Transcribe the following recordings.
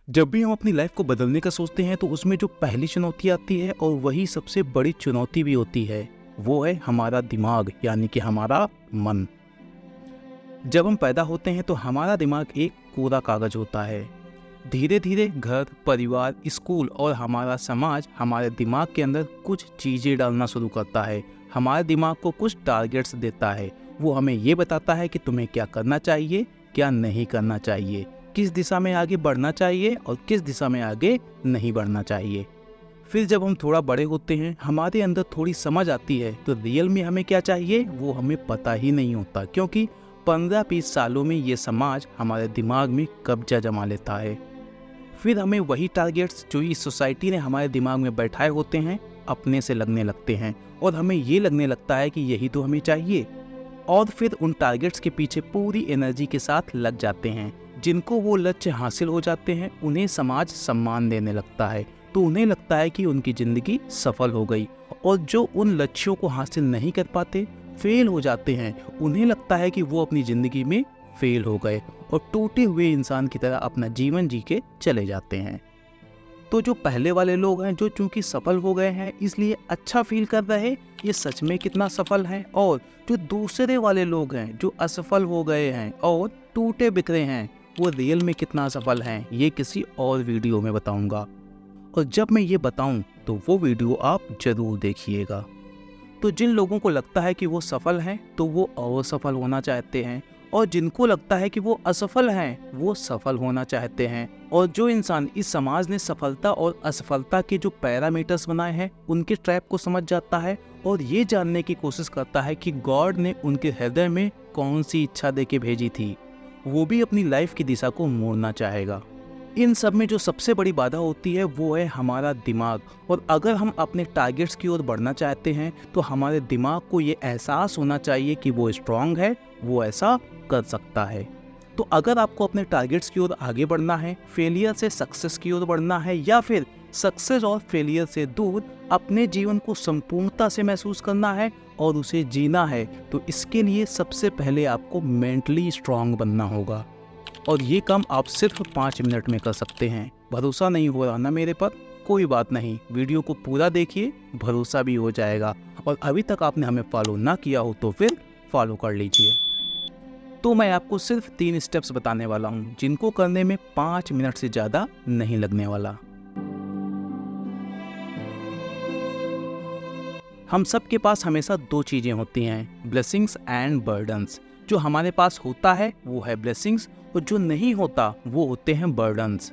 जब भी हम अपनी लाइफ को बदलने का सोचते हैं तो उसमें जो पहली चुनौती आती है और वही सबसे बड़ी चुनौती भी होती है, वो है हमारा दिमाग यानी कि हमारा मन। जब हम पैदा होते हैं तो हमारा दिमाग एक कोरा कागज होता है। धीरे धीरे घर, परिवार, स्कूल और हमारा समाज हमारे दिमाग के अंदर कुछ चीज़ें डालना शुरू करता है। हमारे दिमाग को कुछ टारगेट्स देता है। वो हमें ये बताता है कि तुम्हें क्या करना चाहिए, क्या नहीं करना चाहिए, किस दिशा में आगे बढ़ना चाहिए और किस दिशा में आगे नहीं बढ़ना चाहिए। फिर जब हम थोड़ा बड़े होते हैं, हमारे अंदर थोड़ी समझ आती है तो रियल में हमें क्या चाहिए वो हमें पता ही नहीं होता, क्योंकि 15-20 सालों में ये समाज हमारे दिमाग में कब्जा जमा लेता है। फिर हमें वही टारगेट्स जो इस सोसाइटी ने हमारे दिमाग में बैठाए होते हैं अपने से लगने लगते हैं और हमें ये लगने लगता है कि यही तो हमें चाहिए। और फिर उन टारगेट्स के पीछे पूरी एनर्जी के साथ लग जाते हैं। जिनको वो लक्ष्य हासिल हो जाते हैं उन्हें समाज सम्मान देने लगता है, तो उन्हें लगता है कि उनकी ज़िंदगी सफल हो गई। और जो उन लक्ष्यों को हासिल नहीं कर पाते, फेल हो जाते हैं, उन्हें लगता है कि वो अपनी ज़िंदगी में फेल हो गए और टूटे हुए इंसान की तरह अपना जीवन जी के चले जाते हैं। तो जो पहले वाले लोग हैं जो चूंकि सफल हो गए हैं इसलिए अच्छा फील कर रहे, ये सच में कितना सफल हैं। और जो दूसरे वाले लोग हैं जो असफल हो गए हैं और टूटे बिखरे हैं, वो रियल में कितना सफल हैं, ये किसी और वीडियो में बताऊंगा। और जब मैं ये बताऊं तो वो वीडियो आप जरूर देखिएगा। तो जिन लोगों को लगता है कि वो सफल हैं तो वो और सफल होना चाहते हैं, और जिनको लगता है कि वो असफल हैं वो सफल होना चाहते हैं। और जो इंसान इस समाज ने सफलता और असफलता के जो पैरामीटर्स बनाए हैं उनके ट्रैप को समझ जाता है और ये जानने की कोशिश करता है कि गॉड ने उनके हृदय में कौन सी इच्छा देके भेजी थी, वो भी अपनी लाइफ की दिशा को मोड़ना चाहेगा। इन सब में जो सबसे बड़ी बाधा होती है वो है हमारा दिमाग। और अगर हम अपने टारगेट्स की ओर बढ़ना चाहते हैं तो हमारे दिमाग को ये एहसास होना चाहिए कि वो स्ट्रांग है, वो ऐसा कर सकता है। तो अगर आपको अपने टारगेट्स की ओर आगे बढ़ना है, फेलियर से सक्सेस की ओर बढ़ना है, या फिर सक्सेस और फेलियर से दूर अपने जीवन को संपूर्णता से महसूस करना है और उसे जीना है, तो इसके लिए सबसे पहले आपको मेंटली स्ट्रांग बनना होगा। और ये काम आप सिर्फ 5 मिनट में कर सकते हैं। भरोसा नहीं हो रहा ना मेरे पर, कोई बात नहीं, वीडियो को पूरा देखिए, भरोसा भी हो जाएगा। और अभी तक आपने हमें फॉलो ना किया हो तो फिर फॉलो कर लीजिए। तो मैं आपको सिर्फ 3 स्टेप्स बताने वाला हूँ जिनको करने में 5 मिनट से ज़्यादा नहीं लगने वाला। हम सब के पास हमेशा 2 चीज़ें होती हैं, ब्लेसिंग्स एंड बर्डन्स। जो हमारे पास होता है वो है ब्लेसिंग्स और जो नहीं होता वो होते हैं बर्डन्स।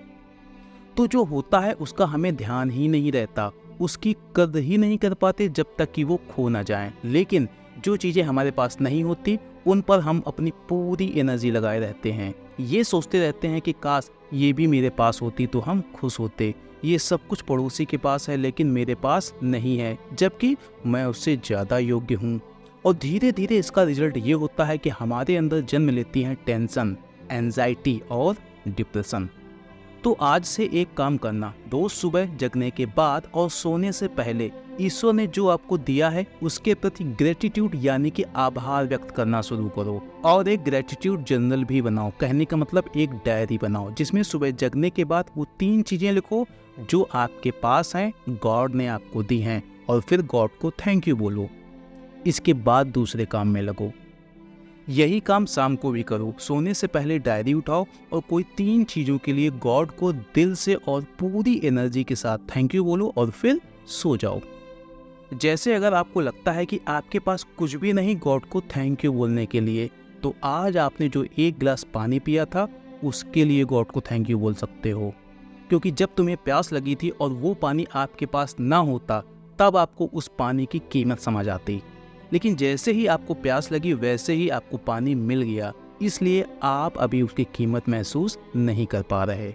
तो जो होता है उसका हमें ध्यान ही नहीं रहता, उसकी कद्र ही नहीं कर पाते जब तक कि वो खो ना जाए। लेकिन जो चीज़ें हमारे पास नहीं होती उन पर हम अपनी पूरी एनर्जी लगाए रहते हैं। ये सोचते रहते हैं कि काश ये भी मेरे पास होती तो हम खुश होते, ये सब कुछ पड़ोसी के पास है लेकिन मेरे पास नहीं है, जबकि मैं उससे ज़्यादा योग्य हूँ। और धीरे धीरे इसका रिजल्ट ये होता है कि हमारे अंदर जन्म लेती हैं टेंशन, एंजाइटी और डिप्रेशन। तो आज से एक काम करना, रोज सुबह जगने के बाद और सोने से पहले ईश्वर ने जो आपको दिया है उसके प्रति ग्रेटिट्यूड यानी कि आभार व्यक्त करना शुरू करो। और एक ग्रेटिट्यूड जर्नल भी बनाओ, कहने का मतलब एक डायरी बनाओ जिसमें सुबह जगने के बाद वो 3 चीजें लिखो जो आपके पास हैं, गॉड ने आपको दी हैं, और फिर गॉड को थैंक यू बोलो। इसके बाद दूसरे काम में लगो। यही काम शाम को भी करो, सोने से पहले डायरी उठाओ और कोई 3 चीज़ों के लिए गॉड को दिल से और पूरी एनर्जी के साथ थैंक यू बोलो और फिर सो जाओ। जैसे अगर आपको लगता है कि आपके पास कुछ भी नहीं गॉड को थैंक यू बोलने के लिए, तो आज आपने जो 1 गिलास पानी पिया था उसके लिए गॉड को थैंक यू बोल सकते हो, क्योंकि जब तुम्हें प्यास लगी थी और वो पानी आपके पास ना होता तब आपको उस पानी की कीमत समझ आती। लेकिन जैसे ही आपको प्यास लगी वैसे ही आपको पानी मिल गया, इसलिए आप अभी उसकी कीमत महसूस नहीं कर पा रहे।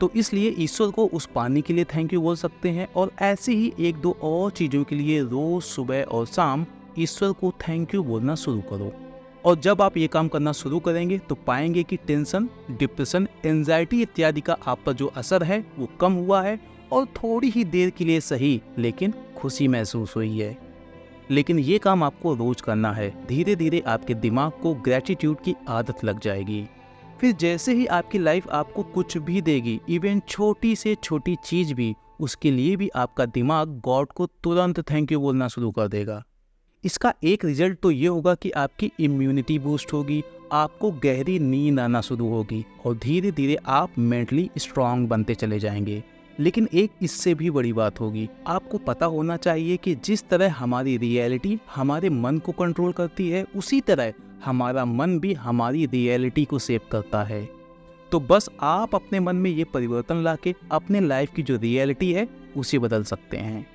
तो इसलिए ईश्वर को उस पानी के लिए थैंक यू बोल सकते हैं। और ऐसे ही 1-2 और चीज़ों के लिए रोज सुबह और शाम ईश्वर को थैंक यू बोलना शुरू करो। और जब आप ये काम करना शुरू करेंगे तो पाएंगे कि टेंशन, डिप्रेशन, एंजाइटी इत्यादि का आप पर जो असर है वो कम हुआ है और थोड़ी ही देर के लिए सही लेकिन खुशी महसूस हुई है। लेकिन ये काम आपको रोज करना है। धीरे धीरे आपके दिमाग को ग्रैटिट्यूड की आदत लग जाएगी। फिर जैसे ही आपकी लाइफ आपको कुछ भी देगी, इवन छोटी से छोटी चीज भी, उसके लिए भी आपका दिमाग गॉड को तुरंत थैंक यू बोलना शुरू कर देगा। इसका एक रिजल्ट तो ये होगा कि आपकी इम्यूनिटी बूस्ट होगी, आपको गहरी नींद आना शुरू होगी और धीरे धीरे आप मेंटली स्ट्रांग बनते चले जाएंगे। लेकिन एक इससे भी बड़ी बात होगी, आपको पता होना चाहिए कि जिस तरह हमारी रियलिटी हमारे मन को कंट्रोल करती है, उसी तरह हमारा मन भी हमारी रियलिटी को शेप करता है। तो बस आप अपने मन में ये परिवर्तन लाके अपने लाइफ की जो रियलिटी है उसे बदल सकते हैं।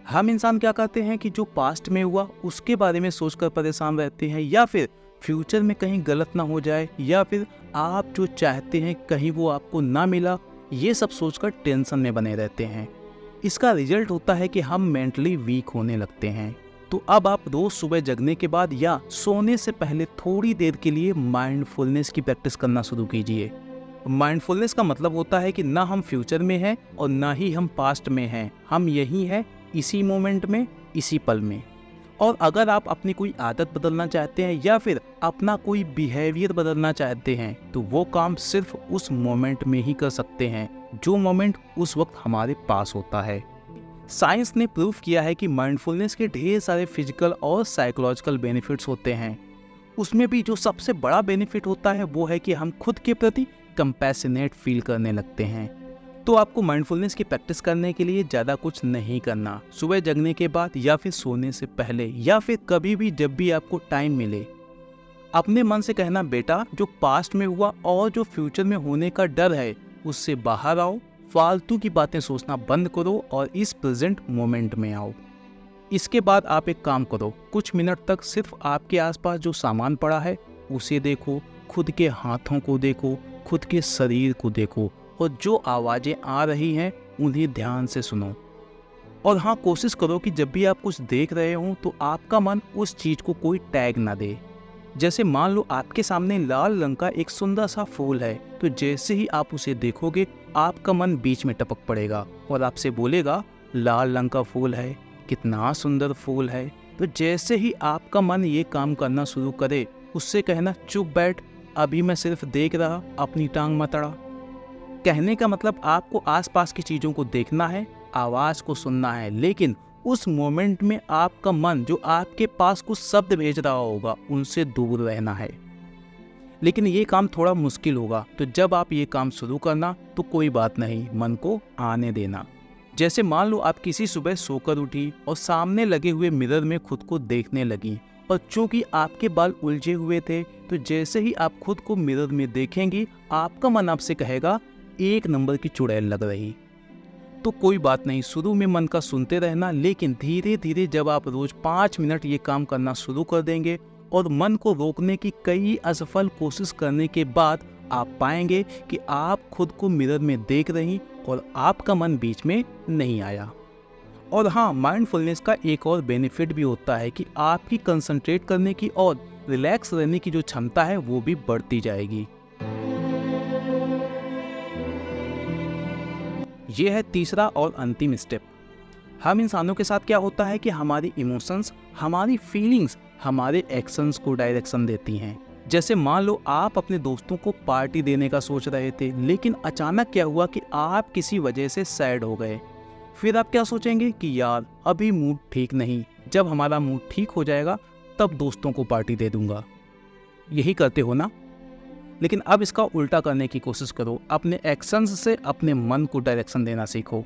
हम इंसान क्या करते हैं कि जो पास्ट में हुआ उसके बारे में सोचकर परेशान रहते हैं, या फिर फ्यूचर में कहीं गलत ना हो जाए, या फिर आप जो चाहते हैं कहीं वो आपको ना मिला, ये सब सोचकर टेंशन में बने रहते हैं। इसका रिजल्ट होता है कि हम मेंटली वीक होने लगते हैं। तो अब आप रोज सुबह जगने के बाद या सोने से पहले थोड़ी देर के लिए माइंडफुलनेस की प्रैक्टिस करना शुरू कीजिए। माइंडफुलनेस का मतलब होता है कि ना हम फ्यूचर में हैं और ना ही हम पास्ट में हैं, हम यही हैं इसी मोमेंट में, इसी पल में। और अगर आप अपनी कोई आदत बदलना चाहते हैं या फिर अपना कोई बिहेवियर बदलना चाहते हैं, तो वो काम सिर्फ उस मोमेंट में ही कर सकते हैं जो मोमेंट उस वक्त हमारे पास होता है। साइंस ने प्रूव किया है कि माइंडफुलनेस के ढेर सारे फिजिकल और साइकोलॉजिकल बेनिफिट्स होते हैं। उसमें भी जो सबसे बड़ा बेनिफिट होता है वो है कि हम खुद के प्रति कंपैशनेट फील करने लगते हैं। तो आपको माइंडफुलनेस की प्रैक्टिस करने के लिए ज़्यादा कुछ नहीं करना। सुबह जगने के बाद या फिर सोने से पहले या फिर कभी भी जब भी आपको टाइम मिले, अपने मन से कहना, बेटा जो पास्ट में हुआ और जो फ्यूचर में होने का डर है उससे बाहर आओ, फालतू की बातें सोचना बंद करो और इस प्रेजेंट मोमेंट में आओ। इसके बाद आप एक काम करो, कुछ मिनट तक सिर्फ आपके आसपास जो सामान पड़ा है उसे देखो, खुद के हाथों को देखो, खुद के शरीर को देखो और जो आवाज़ें आ रही हैं उन्हें ध्यान से सुनो। और हाँ, कोशिश करो कि जब भी आप कुछ देख रहे हो तो आपका मन उस चीज़ को कोई टैग ना दे। जैसे मान लो आपके सामने लाल रंग का एक सुंदर सा फूल है, तो जैसे ही आप उसे देखोगे आपका मन बीच में टपक पड़ेगा और आपसे बोलेगा, लाल रंग का फूल है, कितना सुंदर फूल है। तो जैसे ही आपका मन ये काम करना शुरू करे, उससे कहना, चुप बैठ, अभी मैं सिर्फ देख रहा, अपनी टांग मत अड़ा। कहने का मतलब आपको आसपास की चीज़ों को देखना है, आवाज़ को सुनना है, लेकिन उस मोमेंट में आपका मन जो आपके पास कुछ शब्द भेज रहा होगा उनसे दूर रहना है। लेकिन ये काम थोड़ा मुश्किल होगा, तो जब आप ये काम शुरू करना तो कोई बात नहीं, मन को आने देना। जैसे मान लो आप किसी सुबह सोकर उठी और सामने लगे हुए मिरर में खुद को देखने लगी, और चूंकि आपके बाल उलझे हुए थे, तो जैसे ही आप खुद को मिरर में देखेंगी आपका मन आपसे कहेगा, एक नंबर की चुड़ैल लग रही। तो कोई बात नहीं, शुरू में मन का सुनते रहना, लेकिन धीरे धीरे जब आप रोज 5 मिनट ये काम करना शुरू कर देंगे और मन को रोकने की कई असफल कोशिश करने के बाद आप पाएंगे कि आप खुद को मिरर में देख रही और आपका मन बीच में नहीं आया। और हाँ, माइंडफुलनेस का एक और बेनिफिट भी होता है कि आपकी कंसंट्रेट करने की और रिलैक्स रहने की जो क्षमता है वो भी बढ़ती जाएगी। ये है तीसरा और अंतिम स्टेप। हम इंसानों के साथ क्या होता है कि हमारी इमोशंस, हमारी फीलिंग्स हमारे एक्शंस को डायरेक्शन देती हैं। जैसे मान लो आप अपने दोस्तों को पार्टी देने का सोच रहे थे, लेकिन अचानक क्या हुआ कि आप किसी वजह से सैड हो गए। फिर आप क्या सोचेंगे कि यार अभी मूड ठीक नहीं, जब हमारा मूड ठीक हो जाएगा तब दोस्तों को पार्टी दे दूंगा। यही करते हो ना? लेकिन अब इसका उल्टा करने की कोशिश करो, अपने एक्शंस से अपने मन को डायरेक्शन देना सीखो।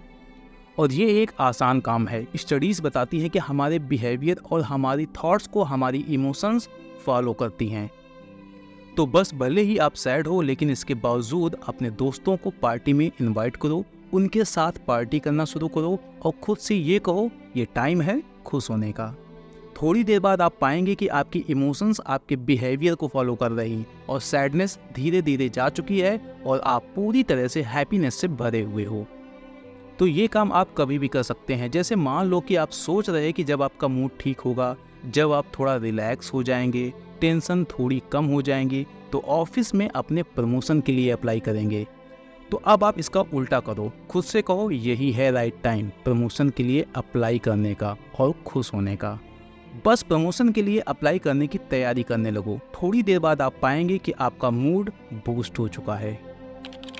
और ये एक आसान काम है। स्टडीज़ बताती है कि हमारे बिहेवियर और हमारी थॉट्स को हमारी इमोशंस फॉलो करती हैं। तो बस भले ही आप सैड हो, लेकिन इसके बावजूद अपने दोस्तों को पार्टी में इनवाइट करो, उनके साथ पार्टी करना शुरू करो और खुद से ये कहो, ये टाइम है खुश होने का। थोड़ी देर बाद आप पाएंगे कि आपकी इमोशंस आपके बिहेवियर को फॉलो कर रही और सैडनेस धीरे धीरे जा चुकी है और आप पूरी तरह से हैप्पीनेस से भरे हुए हो। तो ये काम आप कभी भी कर सकते हैं। जैसे मान लो कि आप सोच रहे हैं कि जब आपका मूड ठीक होगा, जब आप थोड़ा रिलैक्स हो जाएंगे टेंशन थोड़ी कम हो जाएंगी, तो ऑफिस में अपने प्रमोशन के लिए अप्लाई करेंगे। तो अब आप इसका उल्टा करो, खुद से कहो यही है राइट टाइम प्रमोशन के लिए अप्लाई करने का और खुश होने का। बस प्रमोशन के लिए अप्लाई करने की तैयारी करने लगो, थोड़ी देर बाद आप पाएंगे कि आपका मूड बूस्ट हो चुका है।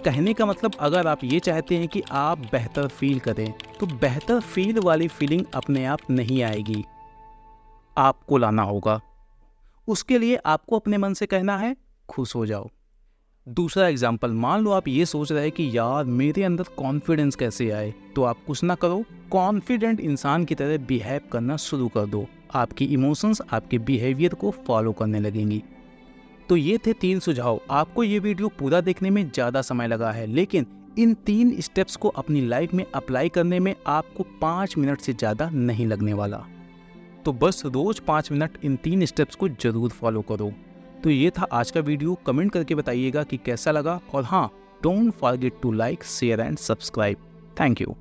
कहने का मतलब, अगर आप ये चाहते हैं कि आप बेहतर फील करें, तो बेहतर फील वाली फीलिंग अपने आप नहीं आएगी, आपको लाना होगा। उसके लिए आपको अपने मन से कहना है खुश हो जाओ। दूसरा एग्जाम्पल, मान लो आप ये सोच रहे हैं कि यार मेरे अंदर कॉन्फिडेंस कैसे आए, तो आप कुछ ना करो, कॉन्फिडेंट इंसान की तरह बिहेव करना शुरू कर दो। आपकी इमोशंस आपके बिहेवियर को फॉलो करने लगेंगी। तो ये थे 3 सुझाव। आपको ये वीडियो पूरा देखने में ज़्यादा समय लगा है, लेकिन इन 3 स्टेप्स को अपनी लाइफ में अप्लाई करने में आपको 5 मिनट से ज़्यादा नहीं लगने वाला। तो बस रोज़ 5 मिनट इन 3 स्टेप्स को ज़रूर फॉलो करो। तो ये था आज का वीडियो, कमेंट करके बताइएगा कि कैसा लगा, और हाँ, don't forget to like, share and subscribe. Thank you.